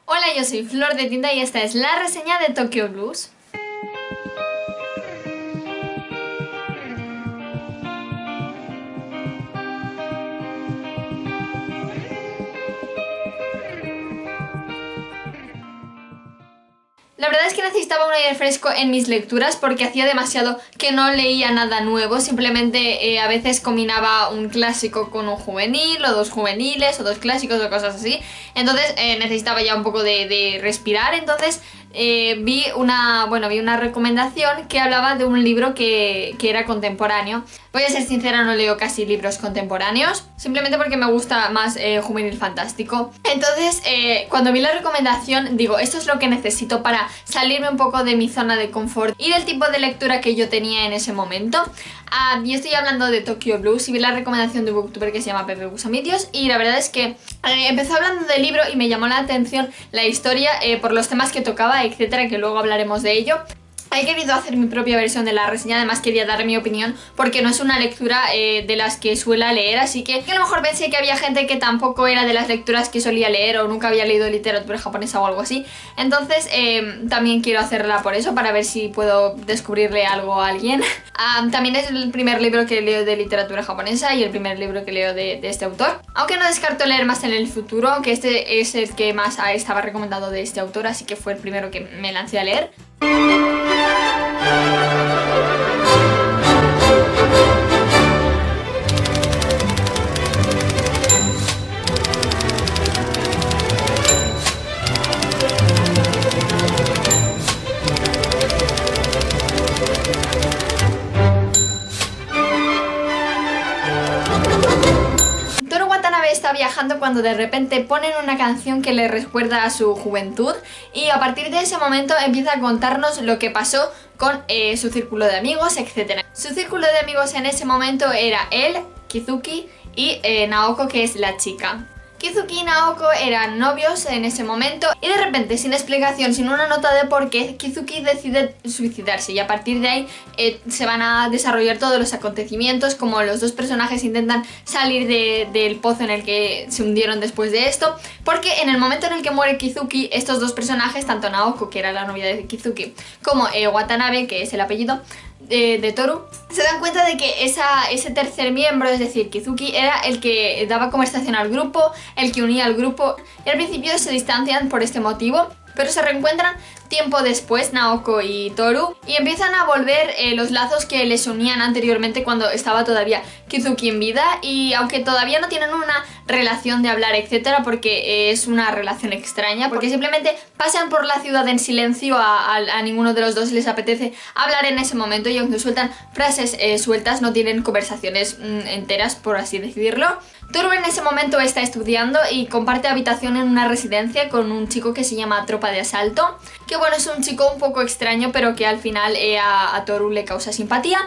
Hola, yo soy Flor de Tinta y esta es la reseña de Tokyo Blues. La verdad es que necesitaba un aire fresco en mis lecturas porque hacía demasiado que no leía nada nuevo, simplemente a veces combinaba un clásico con un juvenil o dos juveniles o dos clásicos o cosas así. Entonces necesitaba ya un poco de respirar, entonces vi una recomendación que hablaba de un libro que era contemporáneo. Voy a ser sincera, no leo casi libros contemporáneos, simplemente porque me gusta más juvenil fantástico. Entonces, cuando vi la recomendación, digo, esto es lo que necesito para salirme un poco de mi zona de confort y del tipo de lectura que yo tenía en ese momento. Yo estoy hablando de Tokyo Blues y vi la recomendación de un booktuber que se llama Pepe Busamitios y la verdad es que empezó hablando del libro y me llamó la atención la historia por los temas que tocaba, etcétera, que luego hablaremos de ello. He querido hacer mi propia versión de la reseña, además quería dar mi opinión porque no es una lectura de las que suelo leer, así que a lo mejor pensé que había gente que tampoco era de las lecturas que solía leer o nunca había leído literatura japonesa o algo así. Entonces también quiero hacerla por eso, para ver si puedo descubrirle algo a alguien. También es el primer libro que leo de literatura japonesa y el primer libro que leo de este autor, aunque no descarto leer más en el futuro, aunque este es el que más estaba recomendado de este autor, así que fue el primero que me lancé a leer. Toru Watanabe está viajando cuando de repente ponen una canción que le recuerda a su juventud y a partir de ese momento empieza a contarnos lo que pasó con su círculo de amigos, etc. Su círculo de amigos en ese momento era él, Kizuki y Naoko, que es la chica. Kizuki y Naoko eran novios en ese momento y de repente, sin explicación, sin una nota de por qué, Kizuki decide suicidarse y a partir de ahí se van a desarrollar todos los acontecimientos, como los dos personajes intentan salir del pozo en el que se hundieron después de esto, porque en el momento en el que muere Kizuki, estos dos personajes, tanto Naoko, que era la novia de Kizuki, como Watanabe, que es el apellido de Toru, se dan cuenta de que ese tercer miembro, es decir, Kizuki, era el que daba conversación al grupo, el que unía al grupo, y al principio se distancian por este motivo, pero se reencuentran tiempo después, Naoko y Toru, y empiezan a volver los lazos que les unían anteriormente cuando estaba todavía Kizuki en vida, y aunque todavía no tienen una relación de hablar, etcétera, porque es una relación extraña, porque simplemente pasan por la ciudad en silencio, a ninguno de los dos les apetece hablar en ese momento, y aunque sueltan frases sueltas, no tienen conversaciones enteras, por así decirlo. Toru en ese momento está estudiando y comparte habitación en una residencia con un chico que se llama Tropa de Asalto, que bueno, es un chico un poco extraño, pero que al final a Toru le causa simpatía.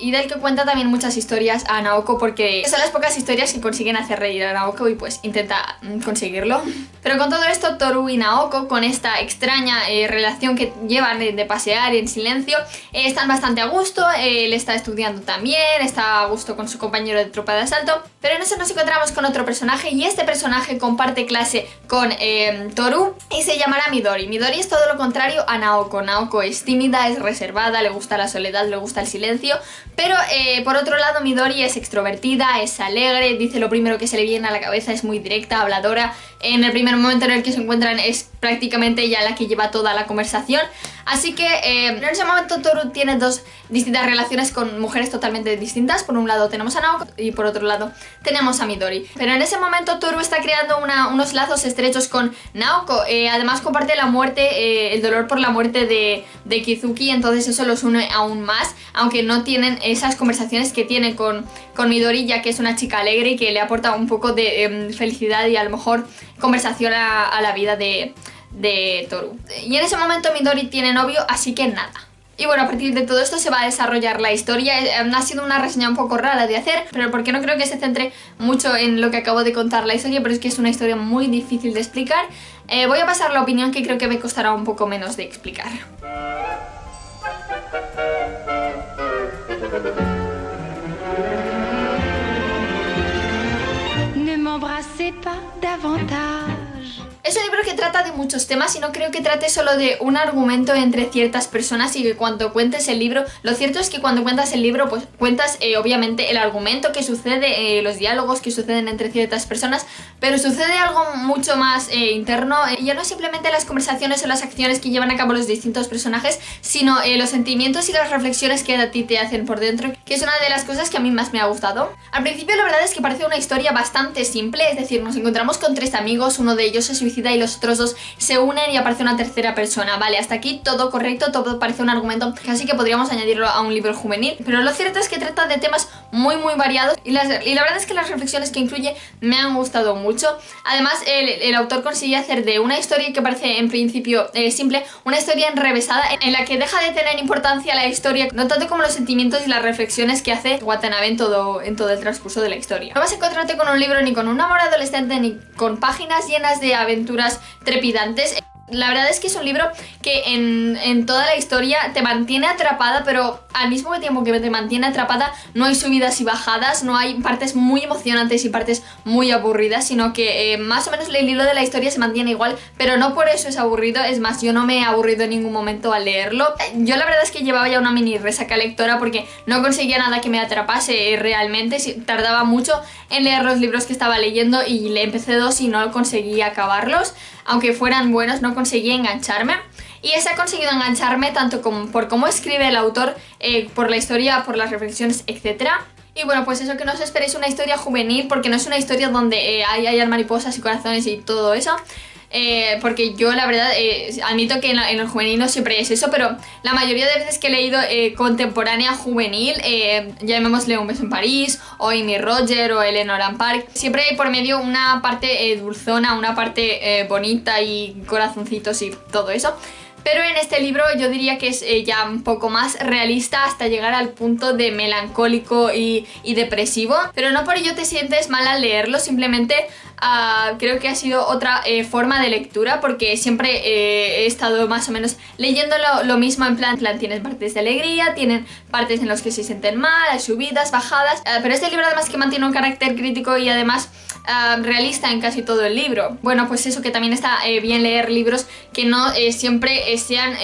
Y del que cuenta también muchas historias a Naoko, porque son las pocas historias que consiguen hacer reír a Naoko y pues intenta conseguirlo. Pero con todo esto, Toru y Naoko, con esta extraña relación que llevan de pasear en silencio, están bastante a gusto. Él está estudiando también, está a gusto con su compañero de tropa de asalto, pero en eso nos encontramos con otro personaje, y este personaje comparte clase con Toru y se llamará Midori. Midori es todo lo contrario a Naoko. Naoko es tímida, es reservada, le gusta la soledad, le gusta el silencio, pero por otro lado Midori es extrovertida, es alegre, dice lo primero que se le viene a la cabeza, es muy directa, habladora. En el primer momento en el que se encuentran es prácticamente ella la que lleva toda la conversación, así que en ese momento Toru tiene dos distintas relaciones con mujeres totalmente distintas. Por un lado tenemos a Naoko y por otro lado tenemos a Midori, pero en ese momento Toru está creando unos lazos estrechos con Naoko. Además comparte la muerte, el dolor por la muerte de Kizuki, entonces eso los une aún más, aunque no tienen esas conversaciones que tiene con Midori, ya que es una chica alegre y que le aporta un poco de felicidad y a lo mejor conversación a la vida de Toru. Y en ese momento Midori tiene novio, así que nada. Y bueno, a partir de todo esto se va a desarrollar la historia. Ha sido una reseña un poco rara de hacer, pero porque no creo que se centre mucho en lo que acabo de contar la historia, pero es que es una historia muy difícil de explicar. Voy a pasar la opinión, que creo que me costará un poco menos de explicar. Ne m'embrassez pas davantage. Es un libro trata de muchos temas y no creo que trate solo de un argumento entre ciertas personas y que cuando cuentes el libro, lo cierto es que cuando cuentas el libro pues cuentas obviamente el argumento que sucede, los diálogos que suceden entre ciertas personas, pero sucede algo mucho más interno, ya no simplemente las conversaciones o las acciones que llevan a cabo los distintos personajes, sino los sentimientos y las reflexiones que a ti te hacen por dentro, que es una de las cosas que a mí más me ha gustado. Al principio la verdad es que parece una historia bastante simple, es decir, nos encontramos con 3 amigos, uno de ellos se suicida y los otros 2 se unen y aparece una tercera persona. Vale, hasta aquí todo correcto, todo parece un argumento casi que podríamos añadirlo a un libro juvenil, pero lo cierto es que trata de temas muy variados y la verdad es que las reflexiones que incluye me han gustado mucho. Además el autor consigue hacer de una historia que parece en principio simple, una historia enrevesada en la que deja de tener importancia la historia, no tanto como los sentimientos y las reflexiones que hace Watanabe en todo el transcurso de la historia. No vas a encontrarte con un libro ni con un amor adolescente ni con páginas llenas de aventuras trepidantes. La verdad es que es un libro que en toda la historia te mantiene atrapada, pero al mismo tiempo que te mantiene atrapada no hay subidas y bajadas, no hay partes muy emocionantes y partes muy aburridas, sino que más o menos el hilo de la historia se mantiene igual, pero no por eso es aburrido. Es más, yo no me he aburrido en ningún momento al leerlo. Yo la verdad es que llevaba ya una mini resaca lectora porque no conseguía nada que me atrapase realmente, tardaba mucho en leer los libros que estaba leyendo y le empecé 2 y no conseguía acabarlos, aunque fueran buenos, no conseguía engancharme. Y ese ha conseguido engancharme tanto como por cómo escribe el autor, por la historia, por las reflexiones, etc. Y bueno, pues eso, que no os esperéis una historia juvenil, porque no es una historia donde hayan mariposas y corazones y todo eso. Porque yo la verdad admito que en el juvenil no siempre es eso, pero la mayoría de veces que he leído contemporánea juvenil, llamémosle Un beso en París o Amy Roger o Eleanor Park, siempre hay por medio una parte dulzona, una parte bonita y corazoncitos y todo eso. Pero en este libro yo diría que es ya un poco más realista hasta llegar al punto de melancólico y depresivo. Pero no por ello te sientes mal al leerlo, simplemente creo que ha sido otra forma de lectura, porque siempre he estado más o menos leyendo lo mismo en plan tienes partes de alegría, tienen partes en las que se sienten mal, hay subidas, bajadas, pero este libro además que mantiene un carácter crítico y además realista en casi todo el libro. Bueno, pues eso, que también está bien leer libros que no siempre sean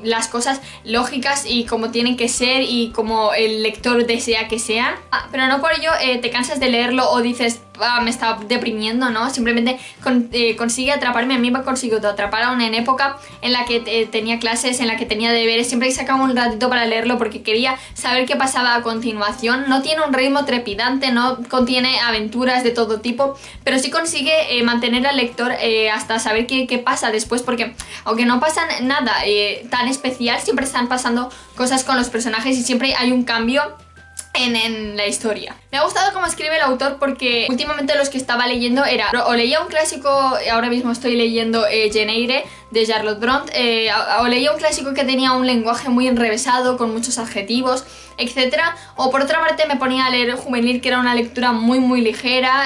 las cosas lógicas y como tienen que ser y como el lector desea que sean, pero no por ello te cansas de leerlo o dices me está deprimiendo, ¿no? Simplemente consigue atraparme. A mí me ha conseguido atrapar aún en época en la que tenía clases, en la que tenía deberes. Siempre sacaba un ratito para leerlo porque quería saber qué pasaba a continuación. No tiene un ritmo trepidante, no contiene aventuras de todo tipo, pero sí consigue mantener al lector hasta saber qué pasa después, porque aunque no pasa nada tan especial, siempre están pasando cosas con los personajes y siempre hay un cambio en la historia. Me ha gustado cómo escribe el autor, porque últimamente los que estaba leyendo era o leía un clásico, ahora mismo estoy leyendo Jane Eyre de Charlotte Brontë, o leía un clásico que tenía un lenguaje muy enrevesado con muchos adjetivos, etcétera, o por otra parte me ponía a leer juvenil, que era una lectura muy ligera.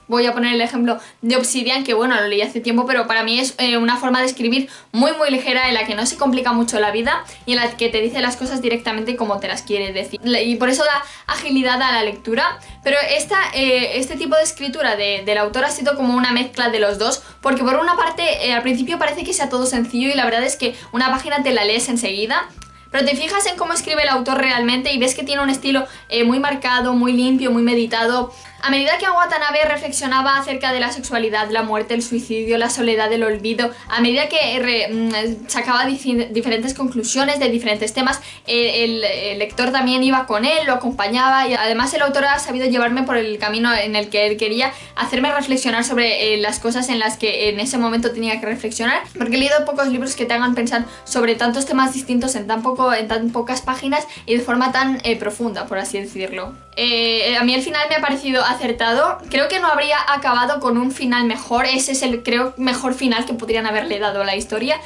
Voy a poner el ejemplo de Obsidian, que bueno, lo leí hace tiempo, pero para mí es una forma de escribir muy ligera, en la que no se complica mucho la vida y en la que te dice las cosas directamente como te las quiere decir, y por eso da agilidad a la lectura. Pero este tipo de escritura del autor ha sido como una mezcla de los dos, porque por una parte al principio parece que sea todo sencillo y la verdad es que una página te la lees enseguida, pero te fijas en cómo escribe el autor realmente y ves que tiene un estilo muy marcado, muy limpio, muy meditado. A medida que Watanabe reflexionaba acerca de la sexualidad, la muerte, el suicidio, la soledad, el olvido, a medida que sacaba diferentes conclusiones de diferentes temas, el lector también iba con él, lo acompañaba, y además el autor ha sabido llevarme por el camino en el que él quería, hacerme reflexionar sobre las cosas en las que en ese momento tenía que reflexionar, porque he leído pocos libros que te hagan pensar sobre tantos temas distintos en tan pocas páginas y de forma tan profunda, por así decirlo. A mí el final me ha parecido acertado. Creo que no habría acabado con un final mejor. Ese es el, creo, mejor final que podrían haberle dado a la historia,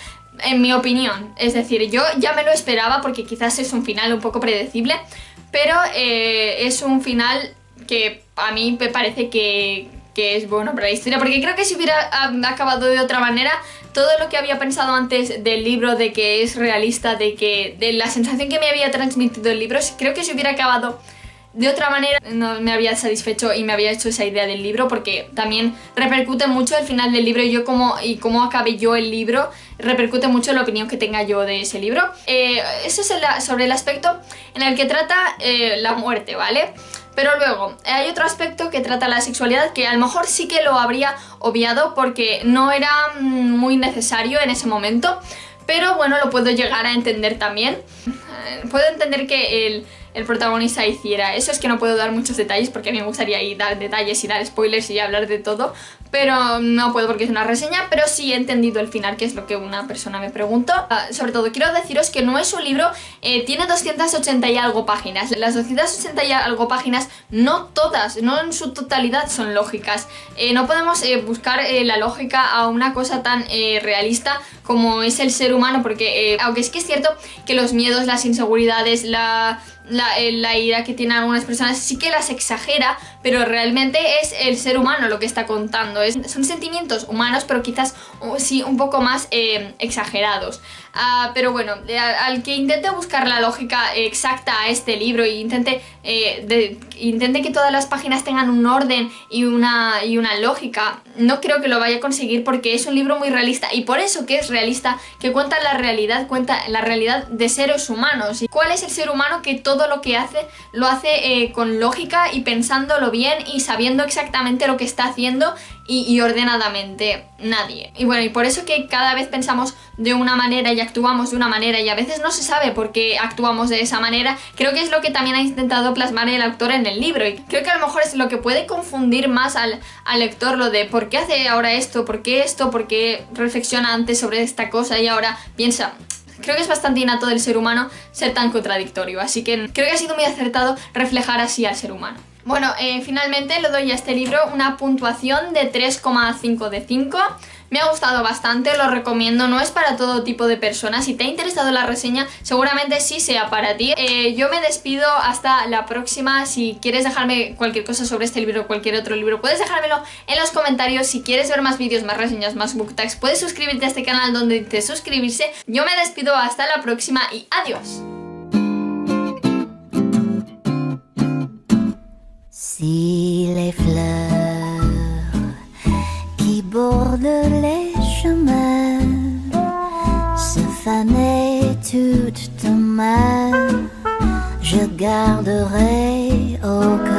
en mi opinión. Es decir, yo ya me lo esperaba, porque quizás es un final un poco predecible, pero es un final que a mí me parece que es bueno para la historia, porque creo que si hubiera acabado de otra manera, todo lo que había pensado antes del libro, de que es realista, de la sensación que me había transmitido el libro, creo que si hubiera acabado de otra manera no me había satisfecho y me había hecho esa idea del libro, porque también repercute mucho el final del libro y cómo acabe yo el libro, repercute mucho en la opinión que tenga yo de ese libro. Eso es sobre el aspecto en el que trata la muerte, ¿vale? Pero luego hay otro aspecto que trata la sexualidad que a lo mejor sí que lo habría obviado porque no era muy necesario en ese momento, pero bueno, lo puedo llegar a entender también. Puedo entender que el protagonista hiciera eso. Es que no puedo dar muchos detalles porque a mí me gustaría dar detalles y dar spoilers y hablar de todo, pero no puedo porque es una reseña. Pero sí he entendido el final, que es lo que una persona me preguntó. Sobre todo quiero deciros que no es un libro, tiene 280 y algo páginas. Las 280 y algo páginas, no todas, no en su totalidad son lógicas. No podemos buscar la lógica a una cosa tan realista como es el ser humano, porque aunque es que es cierto que los miedos, las inseguridades, la ira que tienen algunas personas sí que las exagera, pero realmente es el ser humano lo que está contando. Son sentimientos humanos, pero quizás sí un poco más exagerados. Pero bueno, al que intente buscar la lógica exacta a este libro e intente que todas las páginas tengan un orden y una lógica, no creo que lo vaya a conseguir, porque es un libro muy realista, y por eso que es realista, que cuenta la realidad de seres humanos. ¿Y cuál es el ser humano que todo lo que hace lo hace con lógica y pensándolo bien y sabiendo exactamente lo que está haciendo y ordenadamente? Nadie. Y bueno, y por eso que cada vez pensamos de una manera y actuamos de una manera, y a veces no se sabe por qué actuamos de esa manera. Creo que es lo que también ha intentado plasmar el autor en el libro, y creo que a lo mejor es lo que puede confundir más al lector, lo de por qué hace ahora esto, por qué reflexiona antes sobre esta cosa y ahora piensa. Creo que es bastante innato del ser humano ser tan contradictorio, así que creo que ha sido muy acertado reflejar así al ser humano. Bueno, finalmente le doy a este libro una puntuación de 3,5 de 5. Me ha gustado bastante, lo recomiendo, no es para todo tipo de personas. Si te ha interesado la reseña, seguramente sí sea para ti. Yo me despido hasta la próxima. Si quieres dejarme cualquier cosa sobre este libro o cualquier otro libro, puedes dejármelo en los comentarios. Si quieres ver más vídeos, más reseñas, más book tags, puedes suscribirte a este canal donde dice suscribirse. Yo me despido hasta la próxima y adiós. Si les fleurs qui bordent les chemins se fanaient toutes en main, je garderai au cœur